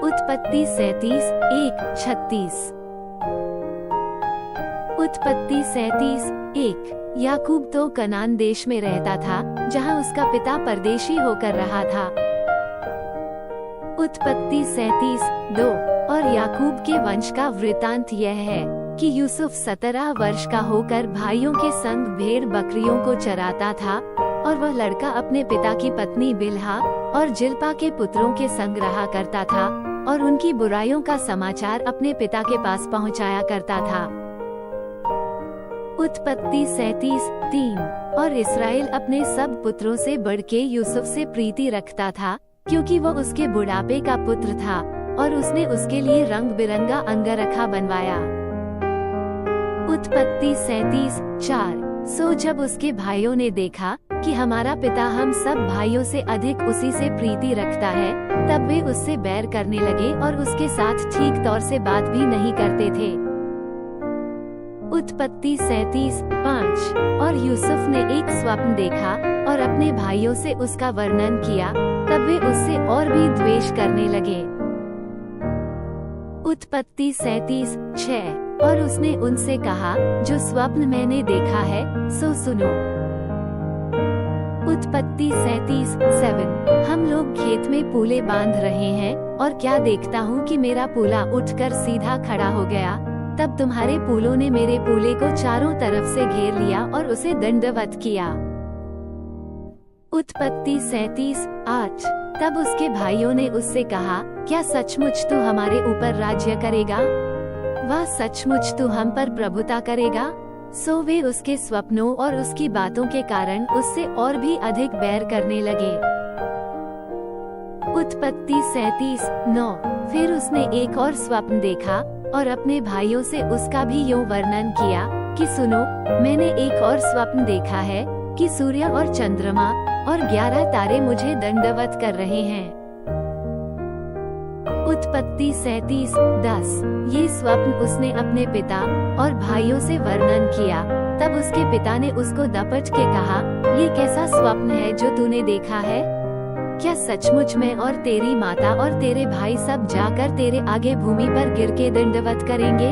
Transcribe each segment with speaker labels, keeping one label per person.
Speaker 1: उत्पत्ति 37:1-36। उत्पत्ति 37:1। याकूब तो कनान देश में रहता था, जहाँ उसका पिता परदेशी होकर रहा था। उत्पत्ति 37:2। और याकूब के वंश का वृतांत यह है कि यूसुफ 17 वर्ष का होकर भाइयों के संग भेड़ बकरियों को चराता था, और वह लड़का अपने पिता की पत्नी बिल्हा और जिल्पा के पुत्रों के संग रहा करता था, और उनकी बुराइयों का समाचार अपने पिता के पास पहुंचाया करता था। उत्पत्ति 37:3। और इस्राएल अपने सब पुत्रों से बढ़के यूसुफ से प्रीति रखता था, क्योंकि वह उसके बुढ़ापे का पुत्र था, और उसने उसके लिए रंग बिरंगा अंगरखा बनवाया। उत्पत्ति 37:4। सो जब उसके भाइयों ने देखा कि हमारा पिता हम सब भाइयों से अधिक उसी से प्रीति रखता है, तब वे उससे बैर करने लगे और उसके साथ ठीक तौर से बात भी नहीं करते थे। उत्पत्ति 37:5। और यूसुफ ने एक स्वप्न देखा और अपने भाइयों से उसका वर्णन किया, तब वे उससे और भी द्वेष करने लगे। उत्पत्ति 37:6। और उसने उनसे कहा, जो स्वप्न मैंने देखा है सो सुनो। उत्पत्ति 37:7। हम लोग खेत में पूले बांध रहे हैं, और क्या देखता हूँ कि मेरा पूला उठकर सीधा खड़ा हो गया। तब तुम्हारे पूलों ने मेरे पूले को चारों तरफ से घेर लिया और उसे दंडवत किया। उत्पत्ति 37:8। तब उसके भाइयों ने उससे कहा, क्या सचमुच तू हमारे ऊपर राज्य करेगा? वह सचमुच तू हम पर प्रभुता करेगा? सो वे उसके स्वप्नों और उसकी बातों के कारण उससे और भी अधिक बैर करने लगे। उत्पत्ति 37:9। फिर उसने एक और स्वप्न देखा और अपने भाइयों से उसका भी यूं वर्णन किया कि सुनो, मैंने एक और स्वप्न देखा है कि सूर्य और चंद्रमा और 11 तारे मुझे दंडवत कर रहे हैं। उत्पत्ति 37:10। ये स्वप्न उसने अपने पिता और भाइयों से वर्णन किया। तब उसके पिता ने उसको दपट के कहा, ये कैसा स्वप्न है जो तूने देखा है? क्या सचमुच मैं और तेरी माता और तेरे भाई सब जाकर तेरे आगे भूमि पर गिर के दंडवत करेंगे?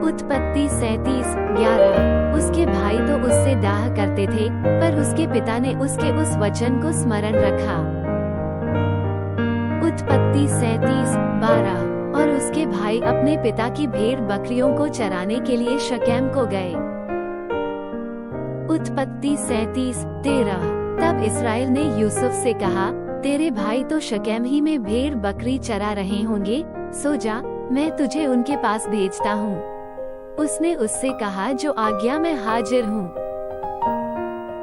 Speaker 1: उत्पत्ति 37:11। उसके भाई तो उससे डाह करते थे, पर उसके पिता ने उसके उस वचन को स्मरण रखा। उत्पत्ति 37:12। और उसके भाई अपने पिता की भेड़ बकरियों को चराने के लिए शकेम को गए। उत्पत्ति 37:13। तब इस्राएल ने यूसुफ से कहा, तेरे भाई तो शकेम ही में भेड़ बकरी चरा रहे होंगे, सो जा, मैं तुझे उनके पास भेजता हूँ। उसने उससे कहा, जो आज्ञा में हाजिर हूँ।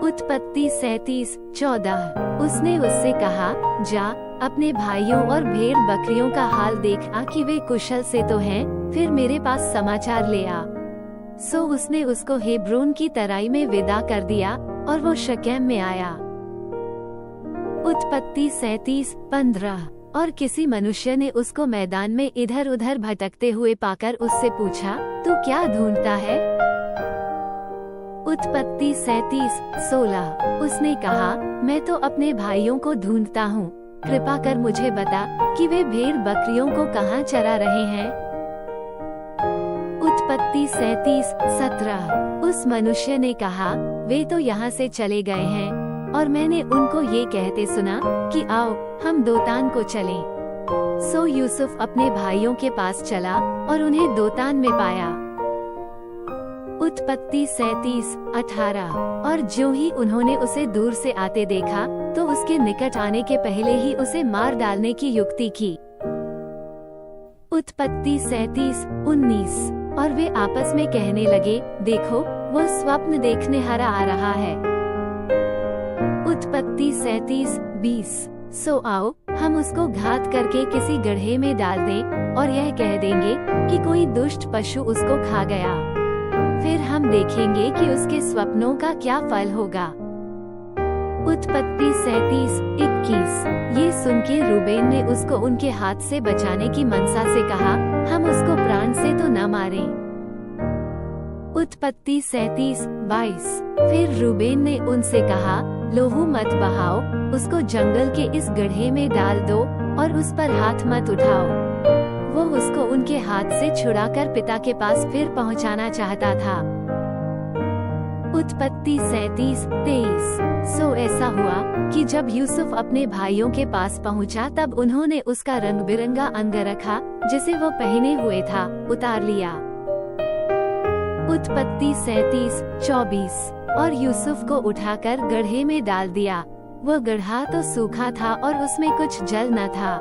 Speaker 1: उत्पत्ति 37:14। उसने उससे कहा, जा, अपने भाइयों और भेड़ बकरियों का हाल देख आ कि वे कुशल से तो हैं, फिर मेरे पास समाचार ले आ। सो उसने उसको हेब्रोन की तराई में विदा कर दिया, और वो शकेम में आया। उत्पत्ति 37:15। और किसी मनुष्य ने उसको मैदान में इधर उधर भटकते हुए पाकर उससे पूछा, तू क्या ढूंढता है? उत्पत्ति 37:16। उसने कहा, मैं तो अपने भाइयों को ढूंढता हूँ, कृपा कर मुझे बता कि वे भेड़ बकरियों को कहाँ चरा रहे हैं। उत्पत्ति 37:17। उस मनुष्य ने कहा, वे तो यहाँ से चले गए हैं, और मैंने उनको ये कहते सुना कि आओ हम दोतान को चलें। सो यूसुफ अपने भाइयों के पास चला और उन्हें दोतान में पाया। उत्पत्ति 37:18। और ज्यों ही उन्होंने उसे दूर से आते देखा, तो उसके निकट आने के पहले ही उसे मार डालने की युक्ति की। उत्पत्ति 37:19। और वे आपस में कहने लगे, देखो, वो स्वप्न देखने हरा आ रहा है। उत्पत्ति 37:20। सो आओ, हम उसको घात करके किसी गड्ढे में डाल दें, और यह कह देंगे कि कोई दुष्ट पशु उसको खा गया। फिर हम देखेंगे कि उसके स्वप्नों का क्या फल होगा। उत्पत्ति 37:21। ये सुन के रूबेन ने उसको उनके हाथ से बचाने की मनसा से कहा, हम उसको प्राण से तो न मारें। उत्पत्ति 37:22। फिर रूबेन ने उनसे कहा, लोहू मत बहाओ, उसको जंगल के इस गड्ढे में डाल दो और उस पर हाथ मत उठाओ। वो उसको उनके हाथ से छुड़ाकर पिता के पास फिर पहुंचाना चाहता था। उत्पत्ति 37:23। सो ऐसा हुआ कि जब यूसुफ अपने भाइयों के पास पहुंचा तब उन्होंने उसका रंग बिरंगा अंगरखा जिसे वो पहने हुए था उतार लिया। उत्पत्ति 37:24। और यूसुफ को उठाकर गड्ढे में डाल दिया। वो गड्ढा तो सूखा था और उसमें कुछ जल न था।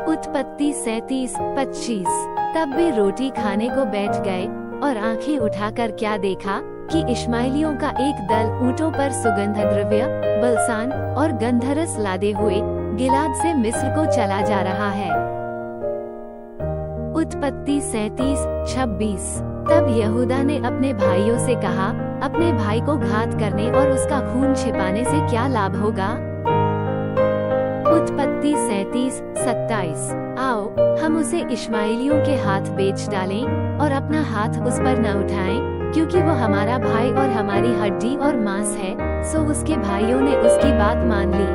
Speaker 1: उत्पत्ति 37:25। तब वे रोटी खाने को बैठ गए और आंखें उठाकर क्या देखा कि इश्माएलियों का एक दल ऊंटों पर सुगंध द्रव्य, बलसान और गंधरस लादे हुए गिलाद से मिस्र को चला जा रहा है। उत्पत्ति 37:26। तब यहूदा ने अपने भाइयों से कहा, अपने भाई को घात करने और उसका खून छिपाने से क्या लाभ होगा। उत्पत्ति 37:27। आओ हम उसे इश्माएलियों के हाथ बेच डालें और अपना हाथ उस पर न उठाएं, क्योंकि वो हमारा भाई और हमारी हड्डी और मांस है। सो उसके भाइयों ने उसकी बात मान ली।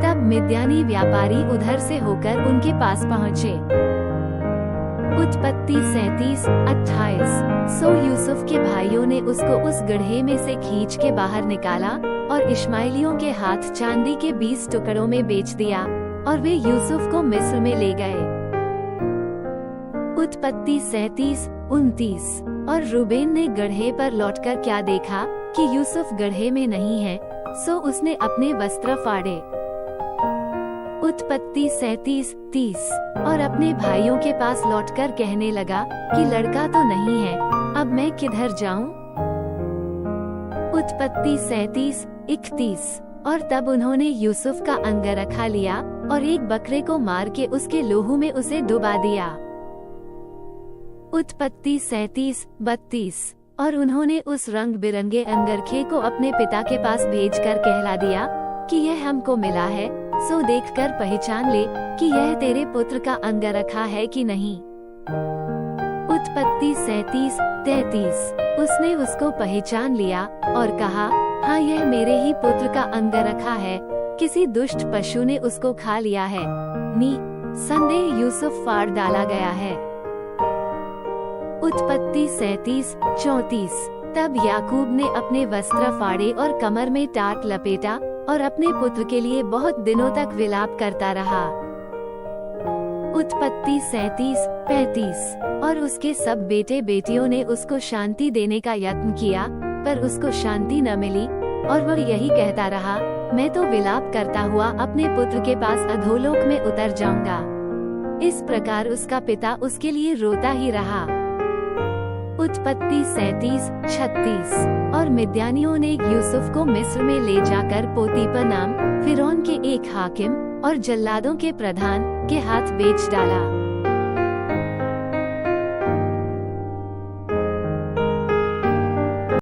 Speaker 1: तब मिद्यानी व्यापारी उधर से होकर उनके पास पहुँचे। उत्पत्ति 37:28। सो यूसुफ के भाइयों ने उसको उस गड्ढे में से खींच के बाहर निकाला और इश्माएलियों के हाथ चांदी के 20 टुकड़ों में बेच दिया और वे यूसुफ को मिस्र में ले गए। उत्पत्ति 37:29। और रूबेन ने गड्ढे पर लौटकर क्या देखा कि यूसुफ गड्ढे में नहीं है, सो उसने अपने वस्त्र फाड़े। उत्पत्ति 37:30। और अपने भाइयों के पास लौटकर कहने लगा कि लड़का तो नहीं है, अब मैं किधर जाऊं। उत्पत्ति 37:31। और तब उन्होंने यूसुफ का अंगरखा लिया और एक बकरे को मार के उसके लोहू में उसे डुबा दिया। उत्पत्ति 37:32। और उन्होंने उस रंग बिरंगे अंगरखे को अपने पिता के पास भेजकर कहला दिया कि यह हमको मिला है, सो देखकर पहचान ले कि यह तेरे पुत्र का अंगरखा है कि नहीं। उत्पत्ति 37:33। उसने उसको पहचान लिया और कहा, हाँ यह मेरे ही पुत्र का अंगरखा है, किसी दुष्ट पशु ने उसको खा लिया है। संदेह यूसुफ फाड़ डाला गया है। उत्पत्ति 37:34। तब याकूब ने अपने वस्त्र फाड़े और कमर में टाट लपेटा और अपने पुत्र के लिए बहुत दिनों तक विलाप करता रहा। उत्पत्ति 37:35। और उसके सब बेटे बेटियों ने उसको शांति देने का यत्न किया, पर उसको शांति न मिली और वह यही कहता रहा, मैं तो विलाप करता हुआ अपने पुत्र के पास अधोलोक में उतर जाऊंगा। इस प्रकार उसका पिता उसके लिए रोता ही रहा। उत्पत्ति 37:36। और मिद्यानियों ने यूसुफ को मिस्र में ले जाकर पोतीपर नाम फिरौन के एक हाकिम और जल्लादों के प्रधान के हाथ बेच डाला।